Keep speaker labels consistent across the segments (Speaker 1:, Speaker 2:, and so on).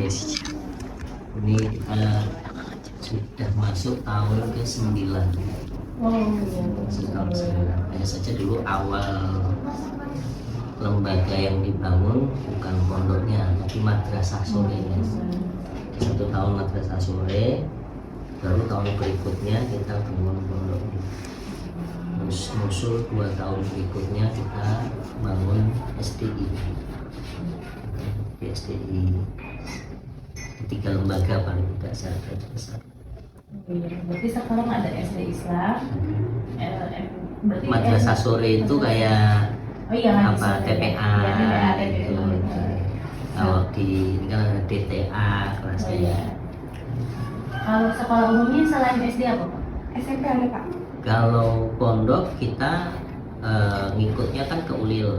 Speaker 1: Ini kita sudah masuk tahun ke-9. Tahun 9. Hanya saja dulu awal lembaga yang dibangun bukan pondoknya, tapi madrasah sore. 1 tahun madrasah sore, baru tahun berikutnya kita bangun pondok. Terus musul 2 tahun berikutnya kita bangun SDI. Di SDI 3 lembaga paling tidak secara besar.
Speaker 2: Berarti sekarang ada SD Islam, berarti
Speaker 1: Madrasah sore itu kayak apa TPA gitu. Kalau di ini kan ada DTA kelasnya.
Speaker 2: Kalau sekolah umumnya selain SD apa Pak?
Speaker 3: SMP ada Pak.
Speaker 1: Kalau pondok kita ngikutnya kan ke Ulil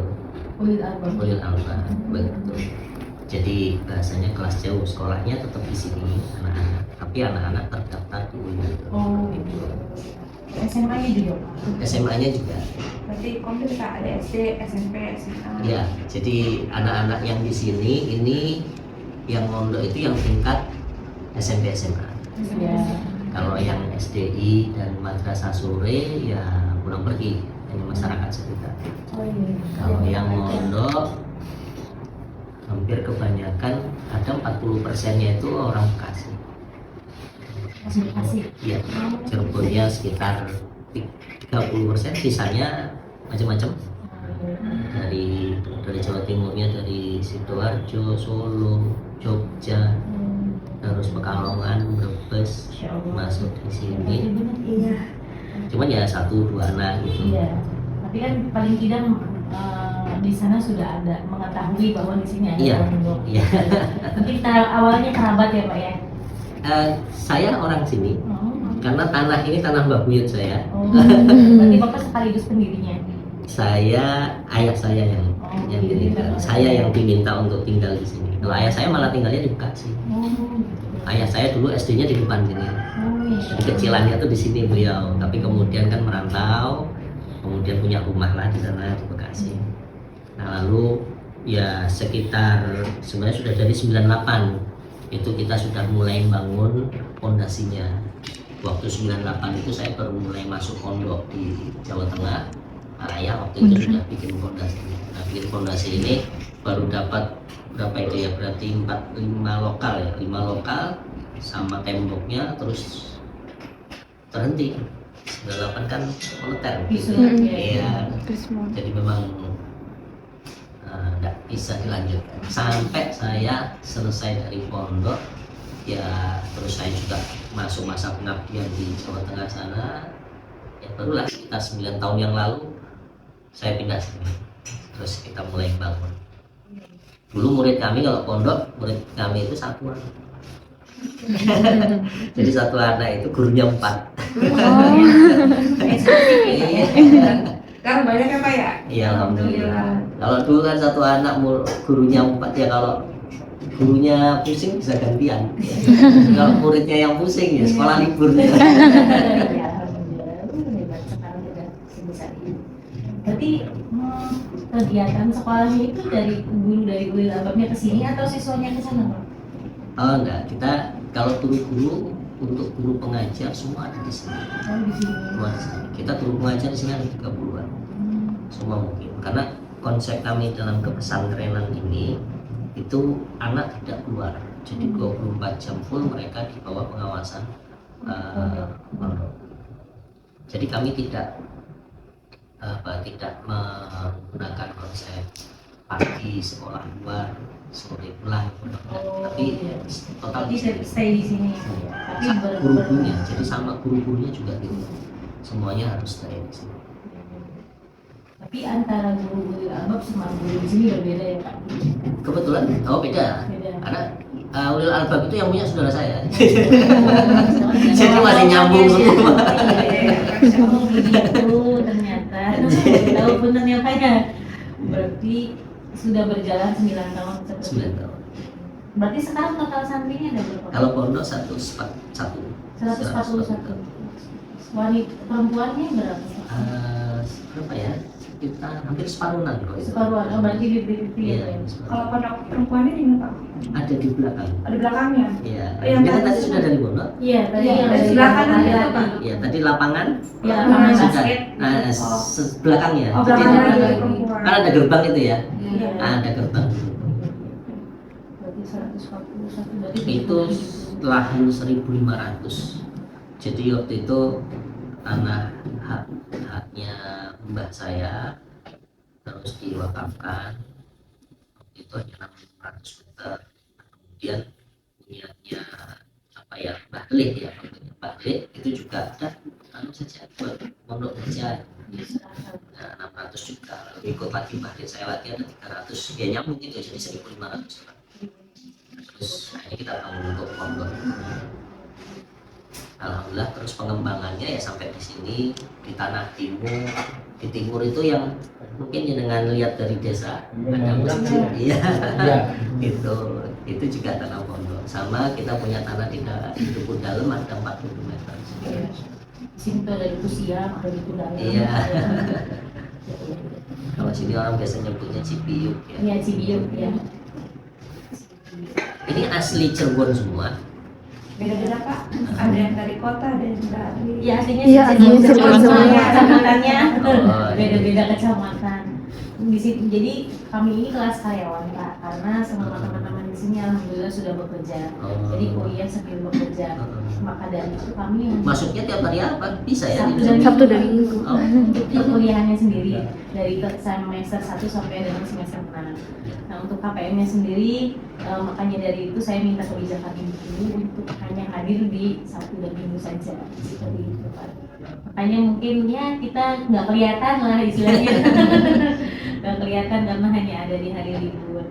Speaker 1: Alba, begitu. Jadi bahasanya kelas jauh, sekolahnya tetap di sini anak-anak, tapi anak-anak terdaftar di Ulil.
Speaker 2: SMA-nya juga Pak?
Speaker 1: SMA-nya juga.
Speaker 3: Berarti komplit Pak, ada SD, SMP, SMA.
Speaker 1: Ya, jadi anak-anak yang di sini ini yang mondok itu yang tingkat SMP SMA.
Speaker 2: Ya.
Speaker 1: Kalau yang SDI dan madrasah sore ya pulang pergi, hanya masyarakat sekitar. Kalau yang mondok hampir kebanyakan ada 40%-nya itu orang Bekasi. Iya, Cirebonnya sekitar 30%, sisanya macam-macam. Dari Jawa Timurnya, dari Sidoarjo, Solo, Jogja, terus Pekalongan, Brebes masuk di sini. Cuman ya 1-2 anak gitu.
Speaker 2: Iya. Tapi kan paling tidak di sana sudah ada mengetahui bahwa di sini ada pondok.
Speaker 1: Iya.
Speaker 2: Mungkin awalnya kerabat ya Pak ya?
Speaker 1: Saya orang sini, karena tanah ini tanah Mbah Buyut saya.
Speaker 2: Berarti Bapak sekaligus pendirinya?
Speaker 1: Ayah saya yang diminta. Saya yang diminta untuk tinggal di sini. Kalau ayah saya malah tinggalnya di Bekasi. Ayah saya dulu SD-nya di depan sini. Jadi kecilannya tuh di sini beliau, tapi kemudian kan merantau, kemudian punya rumah lah di sana di Bekasi. Nah lalu ya sekitar sebenarnya sudah dari 98 itu kita sudah mulai bangun pondasinya. Waktu 98 itu saya baru mulai masuk pondok di Jawa Tengah. Ayah waktu itu sudah bikin pondasi. Nah, bikin pondasi ini baru dapat berapa itu ya, berarti 5 lokal ya, 5 lokal sama temboknya, terus terhenti. 98 kan moneter gitu. Iya. Jadi memang nggak bisa dilanjutkan sampai saya selesai dari pondok ya. Terus saya juga masuk masa pengabdian di Jawa Tengah sana ya, barulah sekitar 9 tahun yang lalu saya pindah sini, terus kita mulai bangun. Dulu murid kami kalau pondok, murid kami itu 1 anak. Jadi 1 anak itu gurunya 4.
Speaker 3: Sekarang banyak ya Pak ya?
Speaker 1: Iya, alhamdulillah. Kalau dulu kan 1 anak gurunya 4 ya, kalau gurunya pusing bisa gantian. Kalau muridnya yang pusing ya sekolah libur.
Speaker 2: Berarti kegiatan sekolahnya itu dari guru dari Ulil Albabnya ke sini atau siswanya ke sana Pak?
Speaker 1: Oh enggak, kita kalau guru-guru untuk guru pengajar semua ada di sini.
Speaker 2: Di sini.
Speaker 1: Semua di sini. Kita guru pengajar di sini ada 30-an. Semua mungkin. Karena konsep kami dalam kepesantrenan ini itu anak tidak keluar. Jadi 24 jam full mereka di bawah pengawasan pondok. Jadi kami tidak menggunakan konsep pagi sekolah luar, sore pulang, tapi total
Speaker 2: stay di sini. Tapi
Speaker 1: guru-gurunya, jadi sama guru-gurunya juga gitu, semuanya harus stay di sini.
Speaker 2: Tapi antara guru Ulil Albab sama guru di sini berbeda ya Pak?
Speaker 1: Kebetulan, beda. Karena Ulil Albab itu yang punya saudara saya. Jadi masih nyambung semua.
Speaker 2: Oh begitu ternyata. Tahu benar ya Pak ya. Berarti sudah berjalan 9 tahun.
Speaker 1: 9 tahun.
Speaker 2: Berarti sekarang total santrinya ada berapa?
Speaker 1: Kalau pondok 141.
Speaker 2: 141. Wanita perempuannya berapa?
Speaker 1: Berapa ya? sekitar hampir separuhan kok.
Speaker 2: Separuhan, oh berarti di
Speaker 1: Iya.
Speaker 2: ya.
Speaker 3: Kalau pondok perempuannya di mana Pak?
Speaker 1: Ada di belakang.
Speaker 3: Ada belakangnya.
Speaker 1: Iya.
Speaker 3: Yang
Speaker 1: Dia kan tadi sudah dari pondok.
Speaker 2: Iya, tadi
Speaker 3: Iya,
Speaker 2: yang
Speaker 3: dari
Speaker 2: dari
Speaker 3: belakang
Speaker 2: belakang
Speaker 3: itu,
Speaker 2: tadi.
Speaker 3: Pak.
Speaker 1: Iya, tadi lapangan.
Speaker 2: Ya,
Speaker 3: Lapangan
Speaker 2: lapangan
Speaker 1: Sudah.
Speaker 2: basket.
Speaker 1: Nah, belakangnya.
Speaker 3: Oh,
Speaker 1: Jadi
Speaker 3: belakangnya
Speaker 1: ada-
Speaker 3: lagi perempuan.
Speaker 1: kan ada gerbang itu ya.
Speaker 2: Iya.
Speaker 1: Ada gerbang.
Speaker 2: Berarti 141 berarti
Speaker 1: Itu tahun 1500. Jadi waktu itu tanah haknya mbah saya terus diwakafkan. Waktu itu hanya 600 meter. Kemudian punyanya apa ya, Mbah Lih ya, Mbah Lih itu juga ada saja buat pondok kerja. Nah, 600 juga. Lalu ikut lagi Mbah Lih saya lagi ada 300. Ya nyambung itu jadi 1500. Terus ini kita bangun untuk pondok. Alhamdulillah terus pengembangannya ya sampai di sini di tanah timur. Di timur itu yang mungkin dengan lihat dari desa ada masjid, iya. itu juga tanah pondok. Sama kita punya tanah di Duku Dalam ada 40 meter.
Speaker 2: Iya. Di sini tuh ada di Siang, ada di Kudalam.
Speaker 1: Iya. Kalau sini orang biasa nyebutnya Cibiuk ya.
Speaker 2: Iya, Cibiuk ya.
Speaker 1: Ini asli Cirebon semua.
Speaker 3: Beda-beda Pak. Ada yang dari kota, ada yang dari.
Speaker 2: Iya, artinya
Speaker 4: Iya, artinya Cirebon semua.
Speaker 2: kecamatannya
Speaker 1: Oh,
Speaker 2: beda-beda kecamatan. Di sini jadi kami ini kelas karyawan Pak, karena semua teman-teman di sini alhamdulillah sudah bekerja.
Speaker 1: Oh.
Speaker 2: Jadi kuliah sambil bekerja. Maka dari itu kami yang
Speaker 1: Masuknya tiap hari apa? Bisa ya?
Speaker 4: Sabtu dan Minggu.
Speaker 1: Oh.
Speaker 2: untuk perkuliahannya sendiri dari semester 1 sampai dengan semester 6. Nah untuk KPM-nya sendiri makanya dari itu saya minta kebijakan Ibu untuk hanya hadir di Sabtu dan Minggu saja seperti itu Pak. Makanya mungkin ya kita nggak kelihatan lah istilahnya, nggak kelihatan karena hanya ada di hari libur.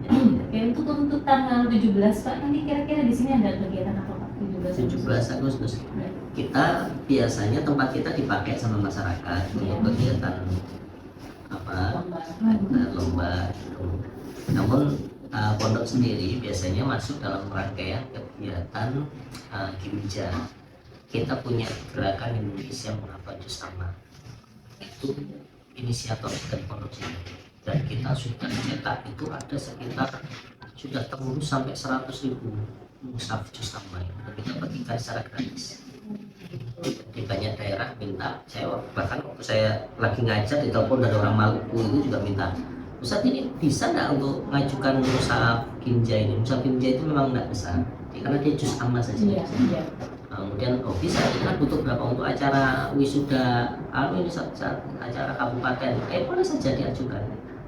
Speaker 2: Oke, untuk tanggal 17 Pak, nanti kira-kira di sini ada kegiatan apa Pak?
Speaker 1: 17 Agustus. Kita biasanya tempat kita dipakai sama masyarakat untuk kegiatan apa lomba gitu. Namun pondok sendiri biasanya masuk dalam rangkaian kegiatan Gimja. Kita punya gerakan Indonesia Mengapa Sama, itu inisiator dari pondok sini, dan kita sudah cetak itu ada sekitar sudah tembus sampai 100.000 mushaf juz tambah yang kita bagikan secara gratis. Di banyak daerah minta, saya bahkan waktu saya lagi ngajar ditelepon dari orang Maluku itu juga minta, Ustaz ini bisa nggak untuk mengajukan mushaf Gimja ini? Mushaf Gimja itu memang nggak besar karena dia juz amma saja.
Speaker 2: Iya, iya.
Speaker 1: Kemudian bisa, kita butuh berapa untuk acara wisuda ini acara kabupaten, boleh saja diajukan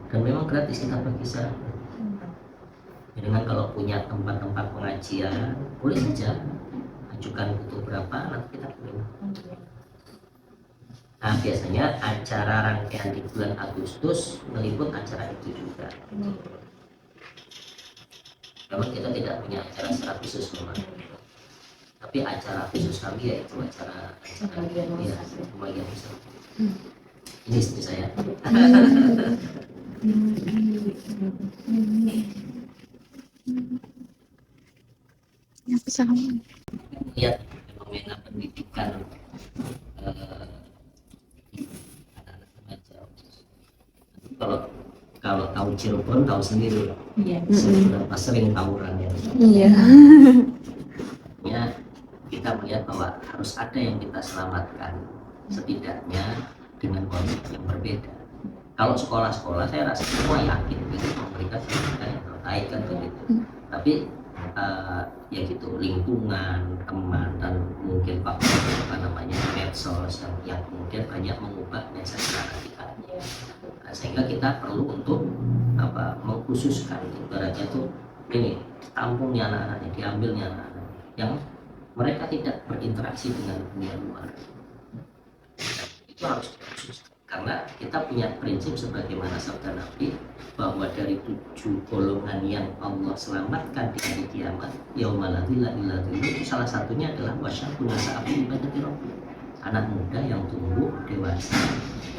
Speaker 1: dan memang gratis kita bagi secara. Dengan kalau punya tempat-tempat pengajian boleh saja ajukan butuh berapa nanti kita kirim. Nah biasanya acara rangkaian di bulan Agustus meliput acara itu juga. Memang kita tidak punya acara secara khusus memang, tapi acara khusus kami yaitu acara ya, pembagian besar. Ini istri saya.
Speaker 4: Ya, bisa kamu.
Speaker 1: Lihat fenomena pendidikan anak-anak remaja. Kalau tahu Cirebon tahu sendiri
Speaker 2: Iya.
Speaker 1: seberapa sering tawuran ya.
Speaker 4: Iya.
Speaker 1: Ya, kita melihat bahwa harus ada yang kita selamatkan setidaknya dengan konsep yang berbeda. Kalau sekolah-sekolah saya rasa semua yakin gitu memberikan pendidikan yang terbaik kan begitu. Tapi ya gitu, lingkungan, teman, dan mungkin faktor medsos yang kemudian banyak mengubah mindset kita. Nah, sehingga kita perlu untuk mengkhususkan ibaratnya tuh ini tampungnya anak-anaknya, diambilnya anak-anak yang mereka tidak berinteraksi dengan dunia luar. Itu harus dikhususkan karena kita punya prinsip sebagaimana sabda Nabi bahwa dari 7 golongan yang Allah selamatkan di hari kiamat yaumala dzilla illa dzilluh, itu salah satunya adalah wasyabun nasa'afi ibadati rabbih, anak muda yang tumbuh dewasa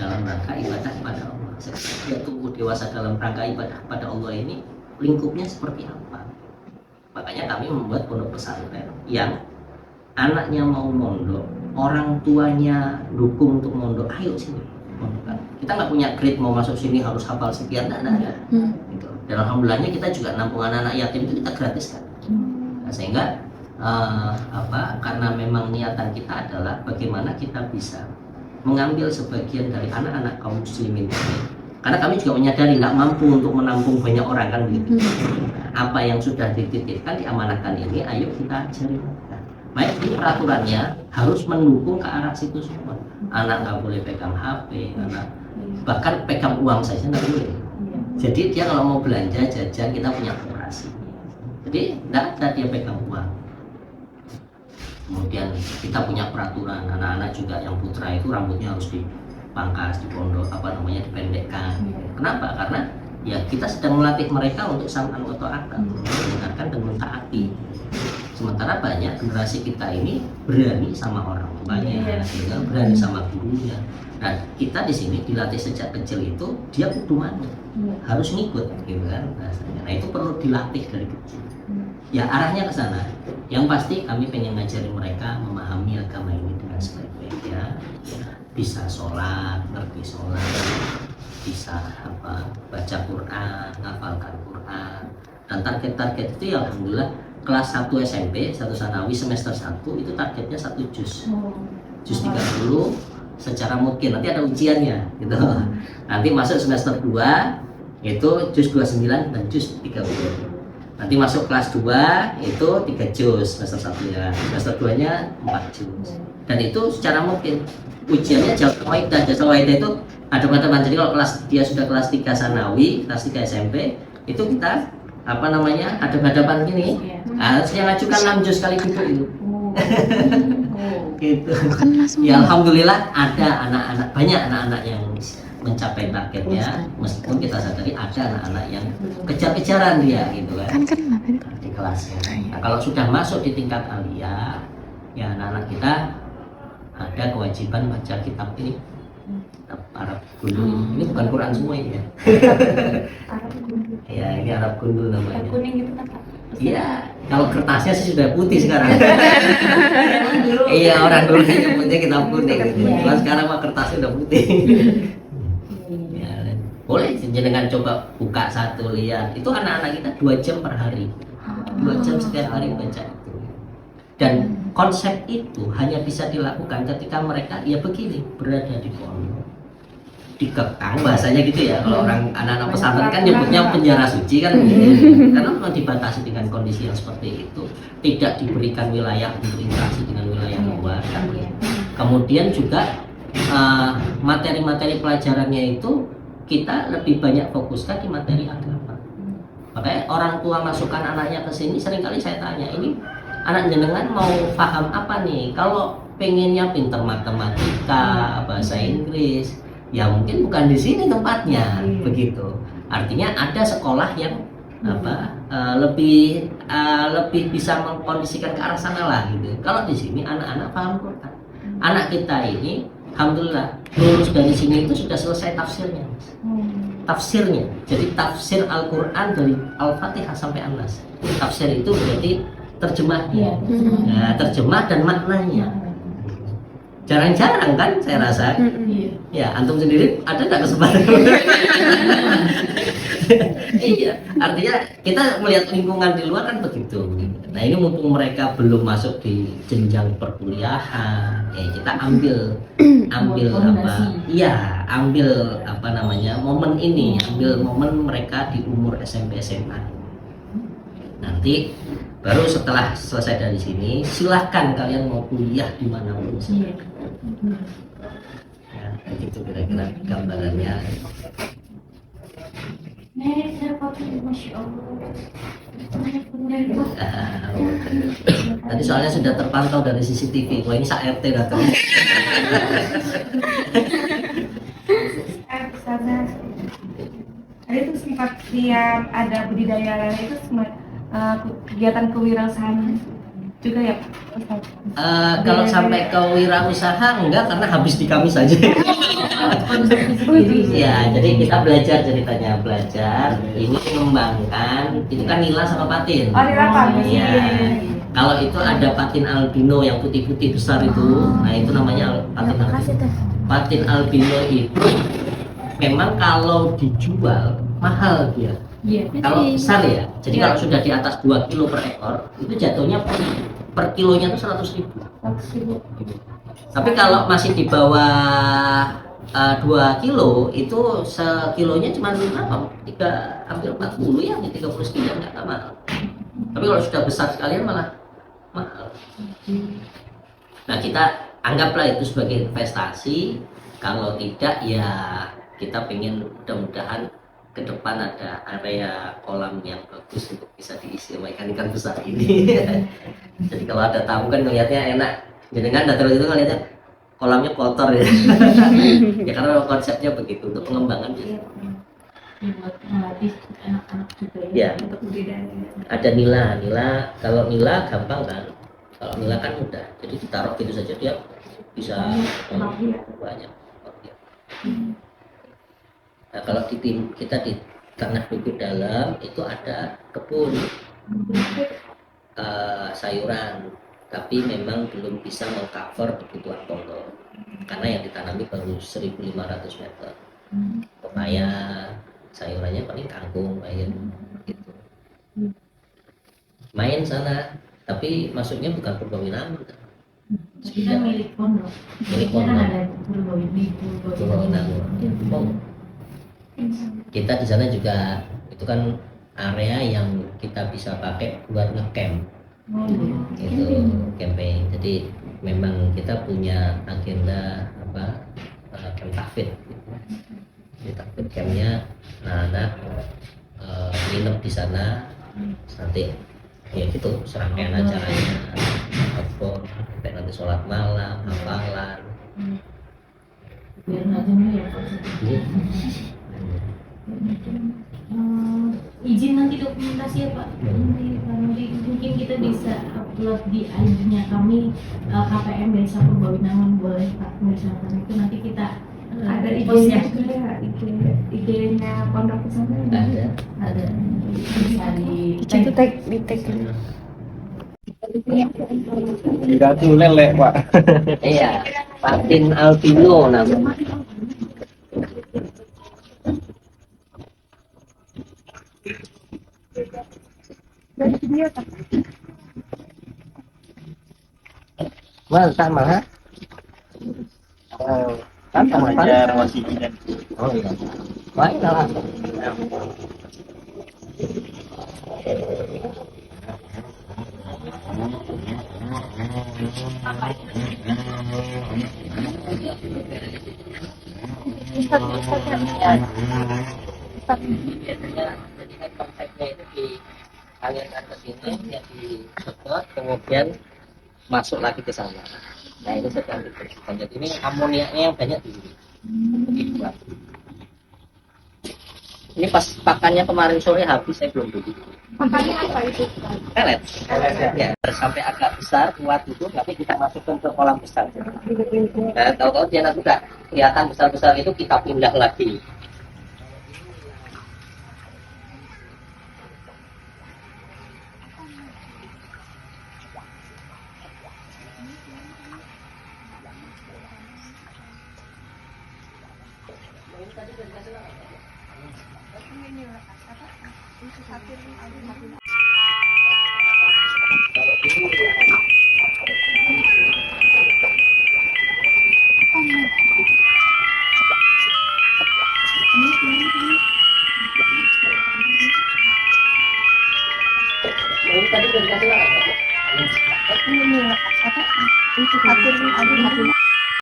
Speaker 1: dalam rangka ibadah kepada Allah. Setelah dia tumbuh dewasa dalam rangka ibadah kepada Allah ini lingkupnya seperti apa? Makanya kami membuat pondok pesantren yang anaknya mau mondok, orang tuanya dukung untuk mondok, ayo sini mondok. Kita nggak punya grade mau masuk sini harus hafal sekian, nggak ada. Gitu. Dan alhamdulillahnya kita juga nampung anak-anak yatim itu kita gratis kan. Nah, sehingga karena memang niatan kita adalah bagaimana kita bisa mengambil sebagian dari anak-anak kaum muslimin ini. Karena kami juga menyadari nggak mampu untuk menampung banyak orang kan begitu. Apa yang sudah dititipkan diamanahkan ini, ayo kita ajari mereka. Baik, ini peraturannya harus mendukung ke arah situ semua. Anak nggak boleh pegang HP, anak bahkan pegang uang saja nggak boleh. Jadi dia kalau mau belanja jajan kita punya koperasi. Jadi nggak ada dia pegang uang. Kemudian kita punya peraturan anak-anak juga yang putra itu rambutnya harus dipangkas, dipondok, dipendekkan. Kenapa? Karena ya kita sedang melatih mereka untuk sam'an wa ta'atan, mendengarkan dan mentaati. Sementara banyak generasi kita ini berani sama orang tuanya, berani sama gurunya. Nah, kita di sini dilatih sejak kecil itu dia kudu manut, harus ngikut, gitu kan? Nah, itu perlu dilatih dari kecil. Ya arahnya ke sana. Yang pasti kami pengen ngajarin mereka memahami agama ini dengan sebaik-baiknya. Bisa sholat, ngerti sholat, bisa baca Quran, ngafalkan Quran. Dan target-target itu ya alhamdulillah kelas 1 SMP, 1 Sanawi semester 1 itu targetnya 1 juz. Juz 30 secara mungkin, nanti ada ujiannya gitu. Nanti masuk semester 2 itu juz 29 dan juz 30. Nanti masuk kelas 2 itu 3 juz semester 1-nya, semester 2-nya 4 juz. Dan itu secara mungkin ujiannya jawab kaidah. Jawab kaidah itu ada teman-teman. Jadi kalau dia sudah kelas 3 Sanawi, kelas 3 SMP, itu kita hadap-hadapan gini. Harus yang ngajukan 6 juz kali duduk itu. Gitu. Ya alhamdulillah ada banyak anak-anak yang mencapai targetnya, meskipun kita sadari ada anak-anak yang kejar-kejaran dia gitu kan di kelasnya. Nah, kalau sudah masuk di tingkat aliyah, ya anak-anak kita ada kewajiban baca kitab ini, kitab Arab Gundul. Ini bukan Quran semua ini ya. Ya ini Arab Gundul namanya.
Speaker 3: Kuning gitu kan Pak?
Speaker 1: Iya, kalau kertasnya sih sudah putih sekarang. Iya, orang dulu nyebutnya kitab kuning. Cuma sekarang mah kertasnya udah putih. Boleh jenengan coba buka satu lihat, itu anak-anak kita 2 jam per hari, 2 jam setiap hari baca itu. Dan konsep itu hanya bisa dilakukan ketika mereka ya begini berada di pondok, dikekang bahasanya gitu ya. Kalau orang anak-anak pesantren kan nyebutnya penjara suci kan gitu. Karena memang dibatasi dengan kondisi yang seperti itu, tidak diberikan wilayah untuk interaksi dengan wilayah luar kan. Kemudian juga materi-materi pelajarannya itu kita lebih banyak fokuskan di materi agama. Makanya orang tua masukkan anaknya ke sini, seringkali saya tanya, ini anak jenengan mau paham apa nih? Kalau pengennya pinter matematika, bahasa Inggris, ya mungkin bukan di sini tempatnya, begitu. Artinya ada sekolah yang lebih bisa mengkondisikan ke arah sana lah gitu. Kalau di sini anak-anak paham Quran. Anak kita ini alhamdulillah lulus dari sini itu sudah selesai tafsirnya. Tafsirnya, jadi tafsir Al-Quran dari Al-Fatihah sampai An-Nas. Tafsir itu berarti terjemahnya, nah, terjemah dan maknanya. Jarang-jarang kan saya rasa. Ya, antum sendiri ada nggak kesempatan? Iya, artinya kita melihat lingkungan di luar kan begitu. Nah ini mumpung mereka belum masuk di jenjang perkuliahan, ya kita ambil momen ini, ambil momen mereka di umur SMP SMA. Nanti baru setelah selesai dari sini, silahkan kalian mau kuliah di mana pun. Ya, begitu kira-kira gambarannya.
Speaker 3: Masya Allah.
Speaker 1: Tadi soalnya sudah terpantau dari CCTV. Wah ini RT datang.
Speaker 3: Ada itu sempat yang ada budidaya lele itu kegiatan kewirausahaan juga ya Pak?
Speaker 1: Kalau sampai ke wirausaha enggak, karena habis di kami saja. Ya, jadi kita belajar ceritanya, ini mengembangkan, itu kan nila sama patin.
Speaker 3: Oh, nila patin.
Speaker 1: Iya. Kalau itu ada patin albino yang putih-putih besar itu, nah itu namanya patin albino. Patin albino itu memang kalau dijual mahal dia.
Speaker 2: Iya.
Speaker 1: Kalau besar ya, jadi
Speaker 2: Iya.
Speaker 1: kalau sudah di atas 2 kilo per ekor, itu jatuhnya per kilonya itu 100.000. Tapi kalau masih di bawah 2 kilo, itu sekilonya cuma berapa? Hampir 40 ya, 30 sekian nggak mahal. Tapi kalau sudah besar sekalian malah mahal. Nah, kita anggaplah itu sebagai investasi. Kalau tidak ya kita pengen mudah-mudahan ke depan ada area kolam yang bagus untuk bisa diisi sama ikan-ikan besar ini. Jadi kalau ada tamu kan ngelihatnya enak. Jenengan datang itu ngelihatnya kolamnya kotor ya. Ya karena konsepnya begitu untuk pengembangan.
Speaker 2: Iya, buat melatih anak-anak juga
Speaker 1: Ya.
Speaker 3: Untuk budidaya.
Speaker 1: Ada nila kalau nila gampang kan, kalau nila kan mudah, jadi ditaruh gitu saja dia bisa banyak. Nah, kalau kita di tanah bukit dalam itu ada kebun sayuran, tapi memang belum bisa mengcover kebutuhan pokok karena yang ditanami baru 1.500 meter. Pepaya, sayurannya paling kangkung, bayam gitu. Main sana, tapi masuknya bukan Purwawinangun.
Speaker 2: Tapi kan milik pondok.
Speaker 1: Milik
Speaker 2: Kan
Speaker 1: pondok.
Speaker 2: ada
Speaker 1: Purwawinangun. Oh. Kita di sana juga itu kan area yang kita bisa pakai buat ngecamp. Itu camping. Jadi memang kita punya agenda camp tahfidz. Di tahfidz campnya anak-anak nginep di sana nanti ya gitu serangkaian acaranya outbound sampai nanti sholat malam hafalan.
Speaker 2: Biar nggak jenuh ya Pak. Izin nanti dokumentasi ya Pak. Nanti mungkin kita bisa upload di IG-nya kami KPM Desa Purwawinangun, boleh Pak misalkan itu nanti kita
Speaker 3: Ada
Speaker 2: post
Speaker 3: IG-nya
Speaker 2: ya.
Speaker 3: juga ya, IG-nya pondok pesantren.
Speaker 1: Ada
Speaker 2: Bisa di
Speaker 4: Itu tag di tag.
Speaker 5: Tidak tuh lele Pak.
Speaker 1: iya Martin Albino namanya. Sama ha? Sama
Speaker 5: Ajar masih dan
Speaker 1: Oh iya. Baik lah. Biasanya jadi konsepnya itu dialirkan ke sini, dia disedot, kemudian masuk lagi ke sana. Nah ini sedang dibersihkan. Jadi ini amoniaknya yang banyak di sini. Dibuat. Ini pas pakannya kemarin sore habis, saya belum beli.
Speaker 3: Pakannya apa itu?
Speaker 1: Pelet. Ya, sampai agak besar kuat itu, tapi kita masukkan ke kolam besar. Nah, tahu-tahu dia nanti udah kelihatan besar-besar itu kita pindah lagi. Tadi udah dikasih lah.
Speaker 3: Ini apa? Itu satu